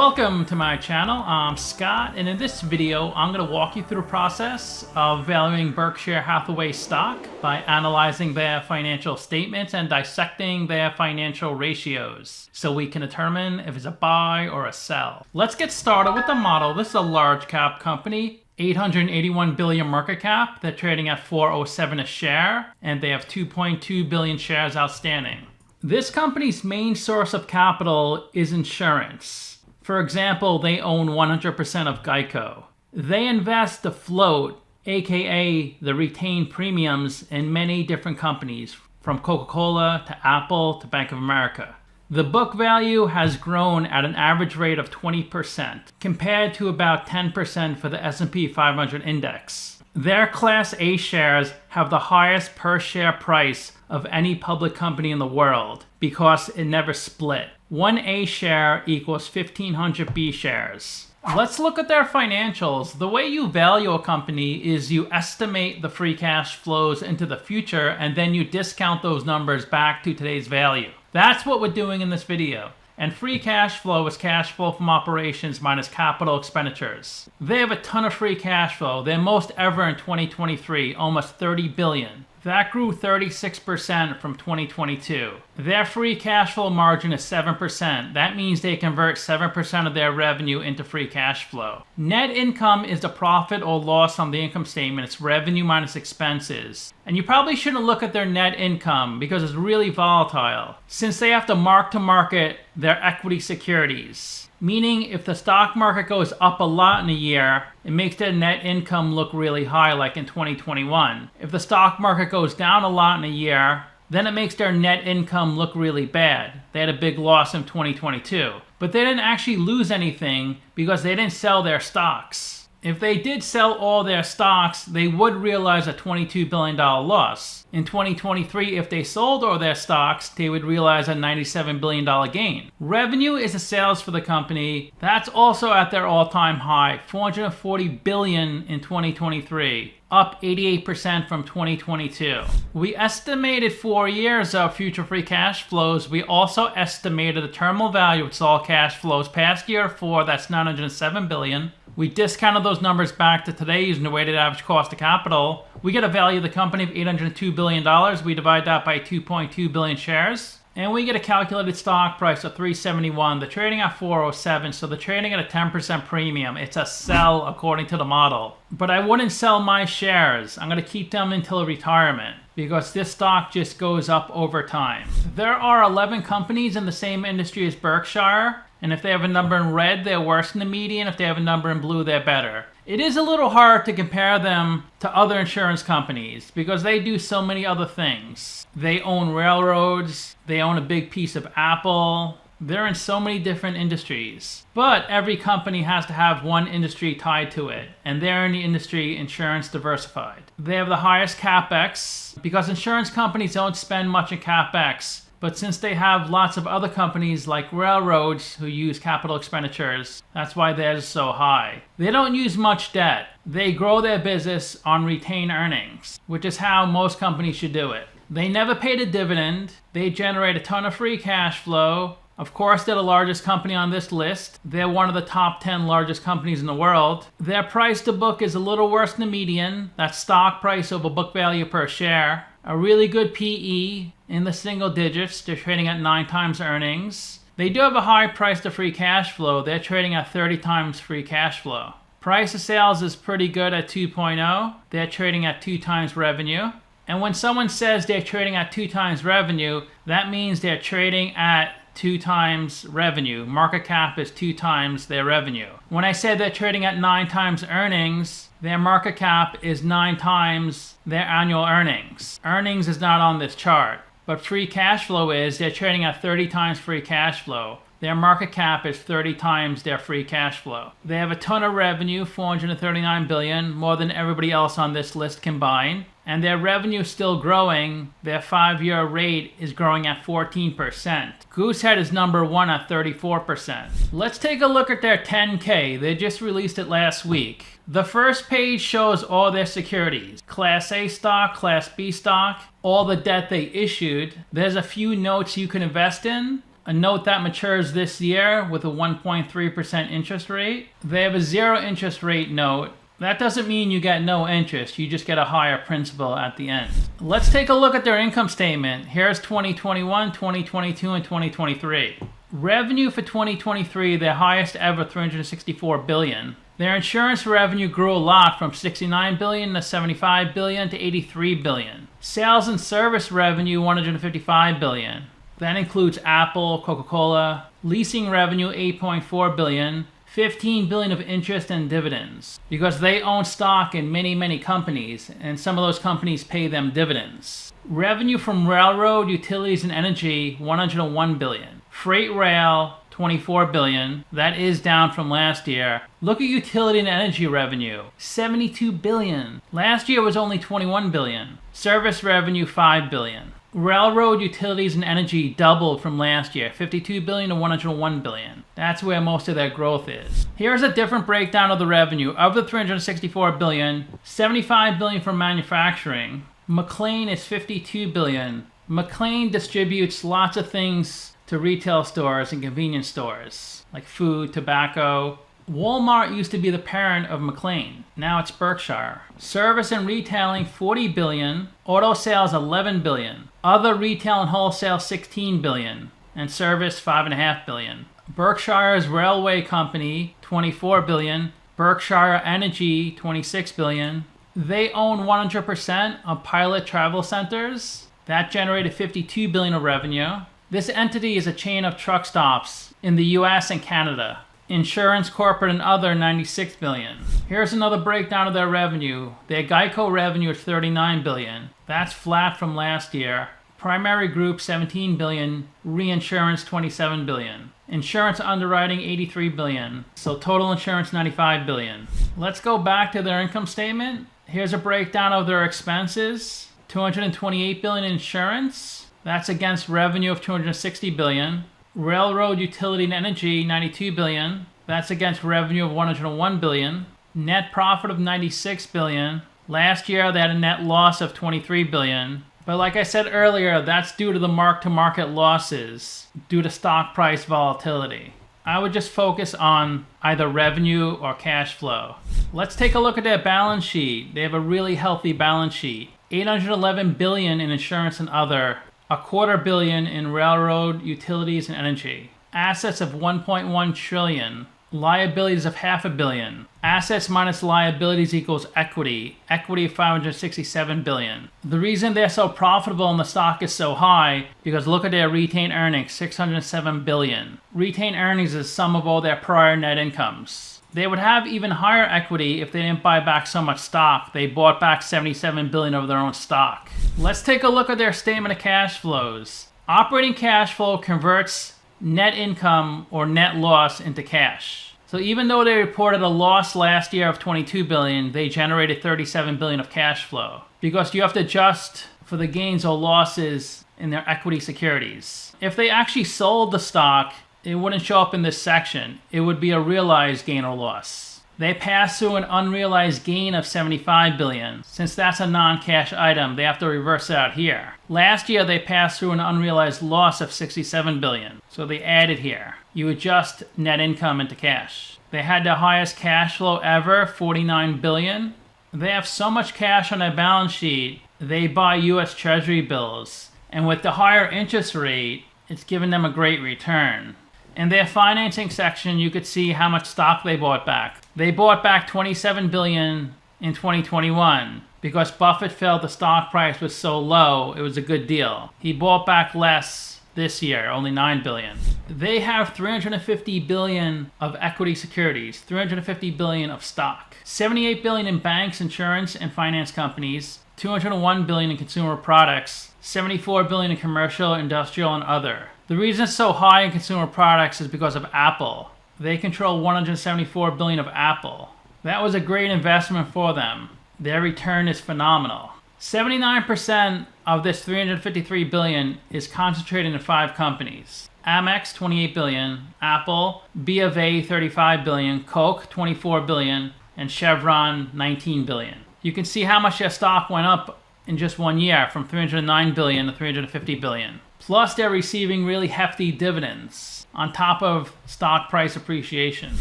Welcome to my channel. I'm Scott, and in this video I'm going to walk you through the process of valuing Berkshire Hathaway stock by analyzing their financial statements and dissecting their financial ratios so we can determine if it's a buy or a sell. Let's get started with the model. This is a large cap company, 881 billion market cap. They're trading at $4.07 a share, and they have 2.2 billion shares outstanding. This company's main source of capital is insurance. For example, they own 100% of Geico. They invest the float, aka the retained premiums, in many different companies, from Coca-Cola to Apple to Bank of America. The book value has grown at an average rate of 20%, compared to about 10% for the S&P 500 index. Their Class A shares have the highest per share price of any public company in the world because it never split. One A share equals 1,500 B shares. Let's look at their financials. The way you value a company is you estimate the free cash flows into the future and then you discount those numbers back to today's value. That's what we're doing in this video. And free cash flow is cash flow from operations minus capital expenditures. They have a ton of free cash flow. Their most ever in 2023, almost 30 billion. That grew 36% from 2022. Their free cash flow margin is 7%. That means they convert 7% of their revenue into free cash flow. Net income is the profit or loss on the income statement. It's revenue minus expenses. And you probably shouldn't look at their net income because it's really volatile, since they have to mark to market their equity securities. Meaning if the stock market goes up a lot in a year, it makes their net income look really high, like in 2021. If the stock market goes down a lot in a year, then it makes their net income look really bad. They had a big loss in 2022. But they didn't actually lose anything because they didn't sell their stocks. If they did sell all their stocks, they would realize a $22 billion loss. In 2023, if they sold all their stocks, they would realize a $97 billion gain. Revenue is the sales for the company. That's also at their all-time high, $440 billion in 2023, up 88% from 2022. We estimated 4 years of future free cash flows. We also estimated the terminal value, which is all cash flows, past year 4, that's $907 billion. We discounted those numbers back to today using the weighted average cost of capital. We get a value of the company of $802 billion. We divide that by 2.2 billion shares. And we get a calculated stock price of $371. They're trading at $407, so they're trading at a 10% premium. It's a sell according to the model. But I wouldn't sell my shares. I'm going to keep them until retirement because this stock just goes up over time. There are 11 companies in the same industry as Berkshire. And if they have a number in red, they're worse than the median. If they have a number in blue, they're better. It is a little hard to compare them to other insurance companies because they do so many other things. They own railroads. They own a big piece of Apple. They're in so many different industries. But every company has to have one industry tied to it. And they're in the industry insurance diversified. They have the highest CapEx because insurance companies don't spend much in CapEx. But since they have lots of other companies like railroads who use capital expenditures, that's why theirs is so high. They don't use much debt. They grow their business on retained earnings, which is how most companies should do it. They never paid a dividend. They generate a ton of free cash flow. Of course, they're the largest company on this list. They're one of the top 10 largest companies in the world. Their price to book is a little worse than the median. That's stock price over book value per share. A really good PE in the single digits. They're trading at 9 times earnings. They do have a high price to free cash flow. They're trading at 30 times free cash flow. Price to sales is pretty good at 2.0. They're trading at 2 times revenue. And when someone says they're trading at 2 times revenue, that means they're trading at 2 times revenue. Market cap is 2 times their revenue. When I said they're trading at 9 times earnings, their market cap is 9 times their annual earnings. Earnings is not on this chart, but free cash flow is. They're trading at 30 times free cash flow. Their market cap is 30 times their free cash flow. They have a ton of revenue, $439 billion, more than everybody else on this list combined. And their revenue is still growing. Their 5-year rate is growing at 14%. Goosehead is number 1 at 34%. Let's take a look at their 10K. They just released it last week. The first page shows all their securities. Class A stock, Class B stock, all the debt they issued. There's a few notes you can invest in. a note that matures this year with a 1.3% interest rate. They have a 0 interest rate note. That doesn't mean you get no interest, you just get a higher principal at the end. Let's take a look at their income statement. Here's 2021, 2022, and 2023. Revenue for 2023, their highest ever, $364 billion. Their insurance revenue grew a lot from $69 billion to $75 billion to $83 billion. Sales and service revenue, $155 billion. That includes Apple, Coca-Cola. Leasing revenue, $8.4 billion. $15 billion of interest and dividends, because they own stock in many companies, and some of those companies pay them dividends. Revenue from railroad, utilities, and energy, $101 billion. Freight rail, $24 billion. That is down from last year. Look at utility and energy revenue, $72 billion. Last year was only $21 billion. Service revenue, $5 billion. Railroad, utilities, and energy doubled from last year, $52 billion to $101 billion. That's where most of their growth is. Here's a different breakdown of the revenue. Of the $364 billion, $75 billion from manufacturing. McLean is $52 billion. McLean distributes lots of things to retail stores and convenience stores, like food, tobacco. Walmart used to be the parent of McLean. Now it's Berkshire. Service and retailing, $40 billion. Auto sales, $11 billion. Other retail and wholesale, $16 billion. And service, $5.5 billion. Berkshire's Railway Company, $24 billion. Berkshire Energy, $26 billion. They own 100% of Pilot Travel Centers. That generated $52 billion of revenue. This entity is a chain of truck stops in the US and Canada. Insurance, corporate, and other, $96 billion. Here's another breakdown of their revenue. Their Geico revenue is $39 billion. That's flat from last year. Primary group, $17 billion. Reinsurance, $27 billion. Insurance underwriting, $83 billion. So total insurance, $95 billion. Let's go back to their income statement. Here's a breakdown of their expenses. $228 billion in insurance. That's against revenue of $260 billion. Railroad, utility, and energy, $92 billion. That's against revenue of $101 billion. Net profit of $96 billion. Last year, they had a net loss of $23 billion. But like I said earlier, that's due to the mark-to-market losses due to stock price volatility. I would just focus on either revenue or cash flow. Let's take a look at their balance sheet. They have a really healthy balance sheet. $811 billion in insurance and other. $250 billion in railroad, utilities, and energy. Assets of $1.1 trillion. Liabilities of $500 million. Assets minus liabilities equals equity. Equity of $567 billion. The reason they're so profitable and the stock is so high, because look at their retained earnings, $607 billion. Retained earnings is the sum of all their prior net incomes. They would have even higher equity if they didn't buy back so much stock. They bought back $77 billion of their own stock. Let's take a look at their statement of cash flows. Operating cash flow converts net income or net loss into cash. So even though they reported a loss last year of $22 billion, they generated $37 billion of cash flow, because you have to adjust for the gains or losses in their equity securities. If they actually sold the stock, it wouldn't show up in this section. It would be a realized gain or loss. They pass through an unrealized gain of $75 billion. Since that's a non-cash item, they have to reverse it out here. Last year, they passed through an unrealized loss of $67 billion. So they added here. You adjust net income into cash. They had the highest cash flow ever, $49 billion. They have so much cash on their balance sheet, they buy US Treasury bills. And with the higher interest rate, it's given them a great return. In their financing section, you could see how much stock they bought back. They bought back $27 billion in 2021 because Buffett felt the stock price was so low, it was a good deal. He bought back less this year, only $9 billion. They have $350 billion of equity securities, $350 billion of stock, $78 billion in banks, insurance, and finance companies, $201 billion in consumer products, $74 billion in commercial, industrial, and other. The reason it's so high in consumer products is because of Apple. They control $174 billion of Apple. That was a great investment for them. Their return is phenomenal. 79% of this $353 billion is concentrated in 5 companies. Amex, $28 billion, Apple, B of A, $35 billion, Coke, $24 billion, and Chevron, $19 billion. You can see how much their stock went up in just 1 year, from $309 billion to $350 billion. Plus, they're receiving really hefty dividends on top of stock price appreciation.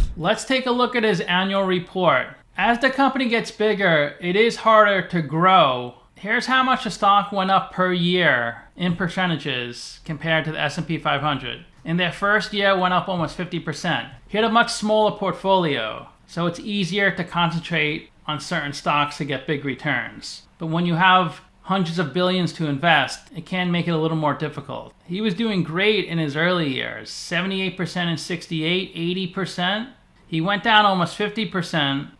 Let's take a look at his annual report. As the company gets bigger, it is harder to grow. Here's how much the stock went up per year in percentages compared to the S&P 500. In their first year, it went up almost 50%. He had a much smaller portfolio, so it's easier to concentrate on certain stocks to get big returns. But when you have hundreds of billions to invest, it can make it a little more difficult. He was doing great in his early years, 78% in 68, 80%. He went down almost 50%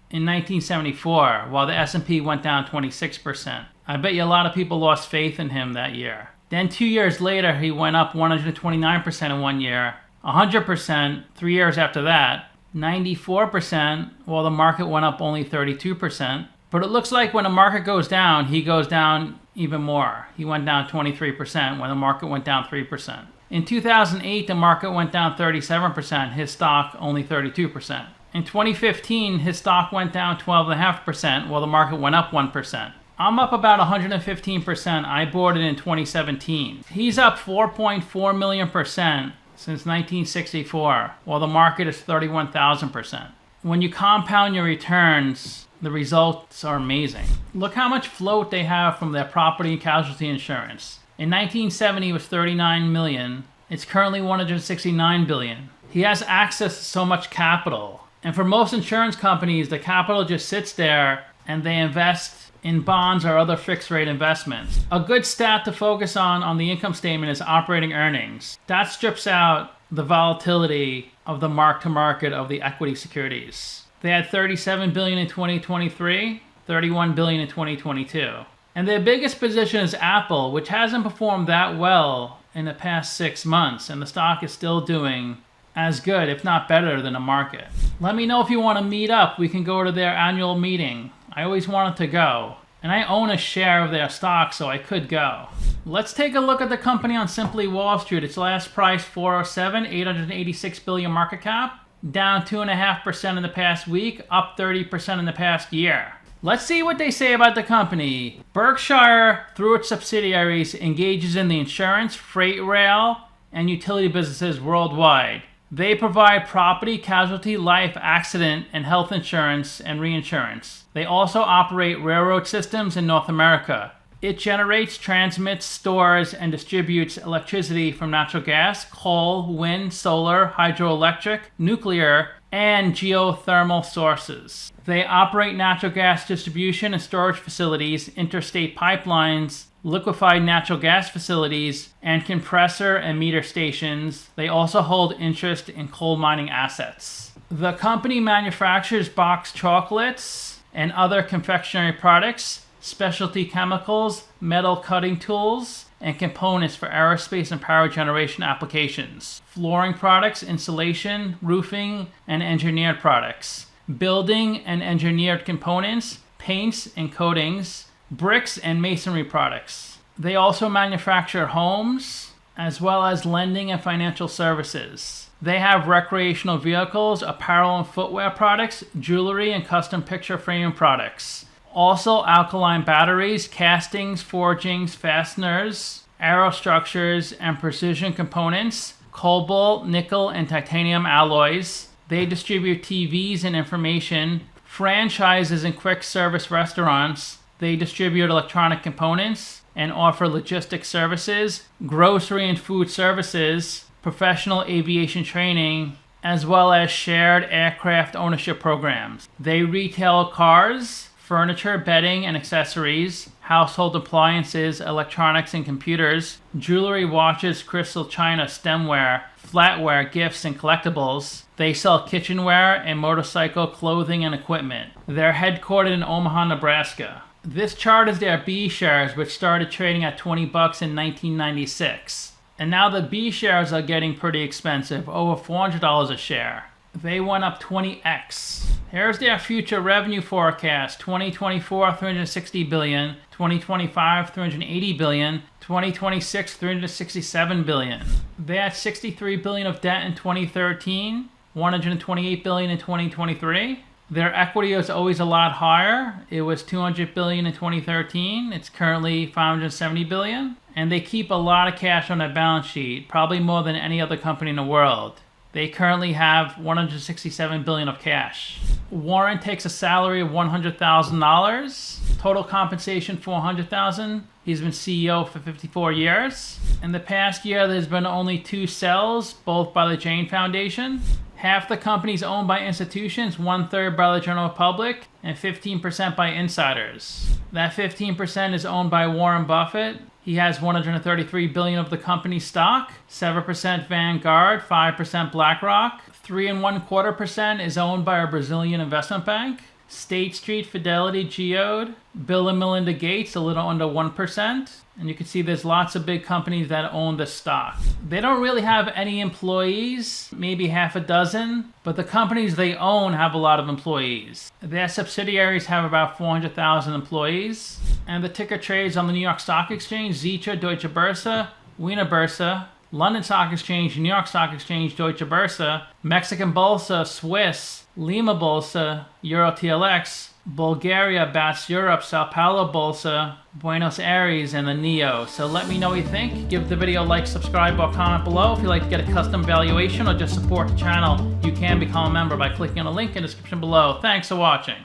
in 1974, while the S&P went down 26%. I bet you a lot of people lost faith in him that year. Then 2 years later, he went up 129% in 1 year, 100% 3 years after that, 94%, while the market went up only 32%. But it looks like when the market goes down, he goes down even more. He went down 23% when the market went down 3%. In 2008, the market went down 37%, his stock only 32%. In 2015, his stock went down 12.5%, while the market went up 1%. I'm up about 115%. I bought it in 2017. He's up 4.4 million% since 1964, while the market is 31,000%. When you compound your returns, the results are amazing. Look how much float they have from their property and casualty insurance. In 1970, it was 39 million. It's currently 169 billion. He has access to so much capital. And for most insurance companies, the capital just sits there and they invest in bonds or other fixed rate investments. A good stat to focus on the income statement is operating earnings. That strips out the volatility of the mark-to-market of the equity securities. They had 37 billion in 2023, 31 billion in 2022. And their biggest position is Apple, which hasn't performed that well in the past 6 months, and the stock is still doing as good, if not better, than the market. Let me know if you want to meet up. We can go to their annual meeting. I always wanted to go, and I own a share of their stock, so I could go. Let's take a look at the company on Simply Wall Street. Its last price, 407, 886 billion market cap, down 2.5% in the past week, up 30% in the past year. Let's see what they say about the company. Berkshire, through its subsidiaries, engages in the insurance, freight rail, and utility businesses worldwide. They provide property, casualty, life, accident, and health insurance and reinsurance. They also operate railroad systems in North America. It generates, transmits, stores, and distributes electricity from natural gas, coal, wind, solar, hydroelectric, nuclear, and geothermal sources. They operate natural gas distribution and storage facilities, interstate pipelines, liquefied natural gas facilities, and compressor and meter stations. They also hold interest in coal mining assets. The company manufactures boxed chocolates and other confectionery products, specialty chemicals, metal cutting tools, and components for aerospace and power generation applications, flooring products, insulation, roofing, and engineered products, building and engineered components, paints and coatings, bricks and masonry products. They also manufacture homes, as well as lending and financial services. They have recreational vehicles, apparel and footwear products, jewelry and custom picture framing products. Also alkaline batteries, castings, forgings, fasteners, aerostructures, and precision components, cobalt, nickel, and titanium alloys. They distribute TVs and information, franchises and quick service restaurants. They distribute electronic components and offer logistics services, grocery and food services, professional aviation training, as well as shared aircraft ownership programs. They retail cars, furniture, bedding and accessories, household appliances, electronics and computers, jewelry, watches, crystal china, stemware, flatware, gifts, and collectibles. They sell kitchenware and motorcycle clothing and equipment. They're headquartered in Omaha, Nebraska. This chart is their B shares, which started trading at $20 in 1996. And now the B shares are getting pretty expensive, over $400 a share. They went up 20x. Here's their future revenue forecast. 2024, 360 billion. 2025, 380 billion. 2026, 367 billion. They had 63 billion of debt in 2013, 128 billion in 2023. Their equity was always a lot higher. It was 200 billion in 2013. It's currently 570 billion. and they keep a lot of cash on their balance sheet, probably more than any other company in the world. They currently have $167 billion of cash. Warren takes a salary of $100,000, total compensation $400,000. He's been CEO for 54 years. In the past year, there's been only 2 sales, both by the Jane Foundation. Half the company is owned by institutions, 1/3 by the general public, and 15% by insiders. That 15% is owned by Warren Buffett. He has $133 billion of the company's stock, 7% Vanguard, 5% BlackRock, 3.25% is owned by a Brazilian investment bank. State Street, Fidelity, Geode, Bill and Melinda Gates, a little under 1%. And you can see there's lots of big companies that own the stock. They don't really have any employees, maybe half a dozen, but the companies they own have a lot of employees. Their subsidiaries have about 400,000 employees. And the ticker trades on the New York Stock Exchange, Zeta, Deutsche Börse, Wiener Börse, London Stock Exchange, New York Stock Exchange, Deutsche Börse, Mexican Bolsa, Swiss, Lima Bolsa, EuroTLX, Bulgaria, BATS Europe, Sao Paulo Bolsa, Buenos Aires, and the NEO. So let me know what you think. Give the video a like, subscribe, or comment below. If you'd like to get a custom valuation or just support the channel, you can become a member by clicking on the link in the description below. Thanks for watching.